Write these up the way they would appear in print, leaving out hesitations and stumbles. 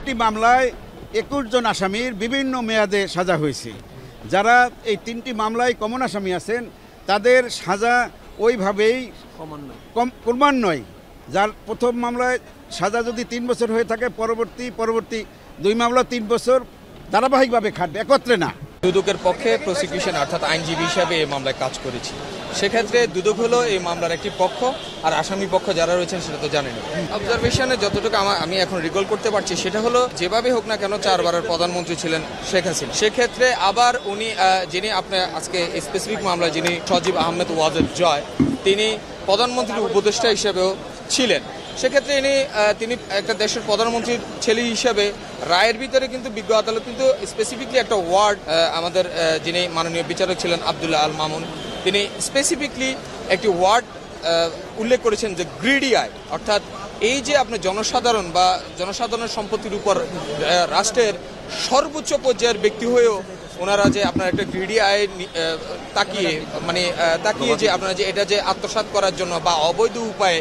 3টি মামলায় 21 জন আসামির বিভিন্ন মেয়াদে সাজা হয়েছে। যারা এই 3টি মামলায় কমন আসামি আছেন তাদের সাজা ওইভাবেই ক্রমান্বয়ে, যার প্রথম মামলায় সাজা যদি 3 বছর হয়ে থাকে পরবর্তী 2 মামলা 3 বছর ধারাবাহিকভাবে খাটবে, একত্রে না। দুদকের পক্ষে প্রসিকিউশন অর্থাৎ আইনজীবী হিসাবে এই মামলায় কাজ করেছি। সেক্ষেত্রে দুদক হলো এই মামলার একটি পক্ষ, আর আসামি পক্ষ যারা রয়েছেন সেটা তো জানেন। অবজারভেশনে যতটুকু আমি এখন রিকল করতে পারছি সেটা হলো, যেভাবে হোক না কেন 4 বারের প্রধানমন্ত্রী ছিলেন শেখ হাসিনা। সেক্ষেত্রে আবার উনি যিনি আপনার আজকে স্পেসিফিক মামলায় যিনি সজীব আহমেদ ওয়াজেদ জয়, তিনি প্রধানমন্ত্রীর উপদেষ্টা হিসেবেও ছিলেন। সেক্ষেত্রে তিনি একটা দেশের প্রধানমন্ত্রীর ছেলে হিসেবে রায়ের ভিতরে কিন্তু বিজ্ঞ আদালত কিন্তু স্পেসিফিকলি একটা ওয়ার্ড, আমাদের যিনি মাননীয় বিচারক ছিলেন আব্দুল্লাহ আল মামুন, তিনি স্পেসিফিকলি একটি ওয়ার্ড উল্লেখ করেছেন যে গ্রিডি আই, অর্থাৎ এই যে আপনার জনসাধারণ বা জনসাধারণের সম্পত্তির উপর রাষ্ট্রের সর্বোচ্চ পর্যায়ের ব্যক্তি হয়েও ওনারা যে আপনার একটা গ্রিডি আই তাকিয়ে যে আপনারা যে এটা যে আত্মসাৎ করার জন্য বা অবৈধ উপায়ে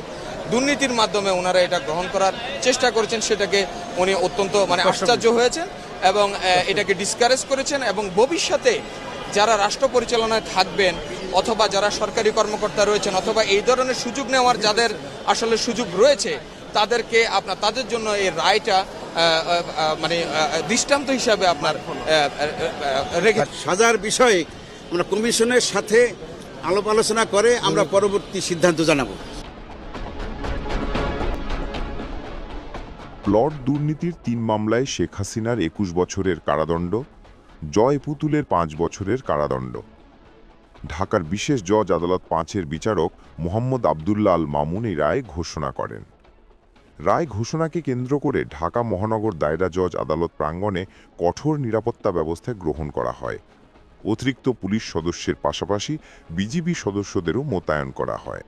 দুর্নীতির মাধ্যমে ওনারা এটা গ্রহণ করার চেষ্টা করেছেন, সেটাকে উনি অত্যন্ত আশ্চর্য হয়েছেন এবং এটাকে ডিসকারেজ করেছেন। এবং ভবিষ্যতে যারা রাষ্ট্র পরিচালনায় থাকবেন অথবা যারা সরকারি কর্মকর্তা রয়েছেন অথবা এই ধরনের সুযোগ নেওয়ার যাদের আসলে সুযোগ রয়েছে তাদেরকে তাদের জন্য এই রায়টা দৃষ্টান্ত হিসাবে আপনার সাজার বিষয়ে আমরা কমিশনের সাথে আলাপ আলোচনা করে আমরা পরবর্তী সিদ্ধান্ত জানাবো। প্লট দুর্নীতির 3 মামলায় শেখ হাসিনার 21 বছরের কারাদণ্ড, জয় পুতুলের 5 বছরের কারাদণ্ড। ঢাকার বিশেষ জজ আদালত 5-এর বিচারক মোহাম্মদ আবদুল্লাহ আল মামুন এই রায় ঘোষণা করেন। রায় ঘোষণাকে কেন্দ্র করে ঢাকা মহানগর দায়রা জজ আদালত প্রাঙ্গণে কঠোর নিরাপত্তা ব্যবস্থা গ্রহণ করা হয়। অতিরিক্ত পুলিশ সদস্যের পাশাপাশি বিজিবি সদস্যদেরও মোতায়েন করা হয়।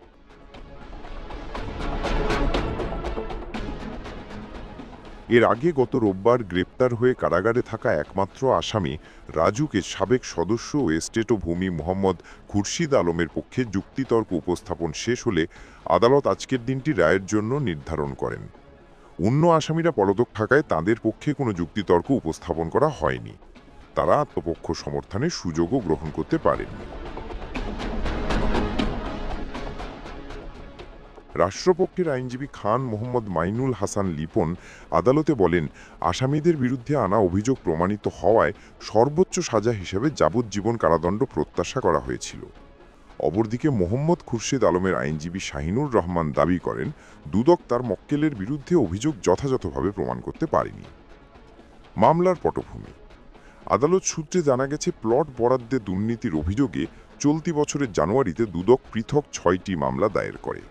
এর আগে গত রোববার গ্রেপ্তার হয়ে কারাগারে থাকা একমাত্র আসামি রাজুকে সাবেক সদস্য ও এস্টেট ও ভূমি মোহাম্মদ খুরশিদ আলমের পক্ষে যুক্তিতর্ক উপস্থাপন শেষ হলে আদালত আজকের দিনটি রায়ের জন্য নির্ধারণ করেন। অন্য আসামিরা পলাতক থাকায় তাঁদের পক্ষে কোনো যুক্তিতর্ক উপস্থাপন করা হয়নি। তারা আত্মপক্ষ সমর্থনের সুযোগও গ্রহণ করতে পারেননি। রাষ্ট্রপক্ষের আইনজীবী খান মোহাম্মদ মাইনুল হাসান লিপন আদালতে বলেন, আসামিদের বিরুদ্ধে আনা অভিযোগ প্রমাণিত হওয়ায় সর্বোচ্চ সাজা হিসেবে যাবজ্জীবন কারাদণ্ড প্রত্যাশা করা হয়েছিল। অপরদিকে মোহাম্মদ খুরশিদ আলমের আইনজীবী শাহিনুর রহমান দাবি করেন, দুদক তার মক্কেলের বিরুদ্ধে অভিযোগ যথাযথভাবে প্রমাণ করতে পারেনি। মামলার পটভূমি। আদালত সূত্রে জানা গেছে, প্লট বরাদ্দে দুর্নীতির অভিযোগে চলতি বছরের জানুয়ারিতে দুদক পৃথক 6টি মামলা দায়ের করে।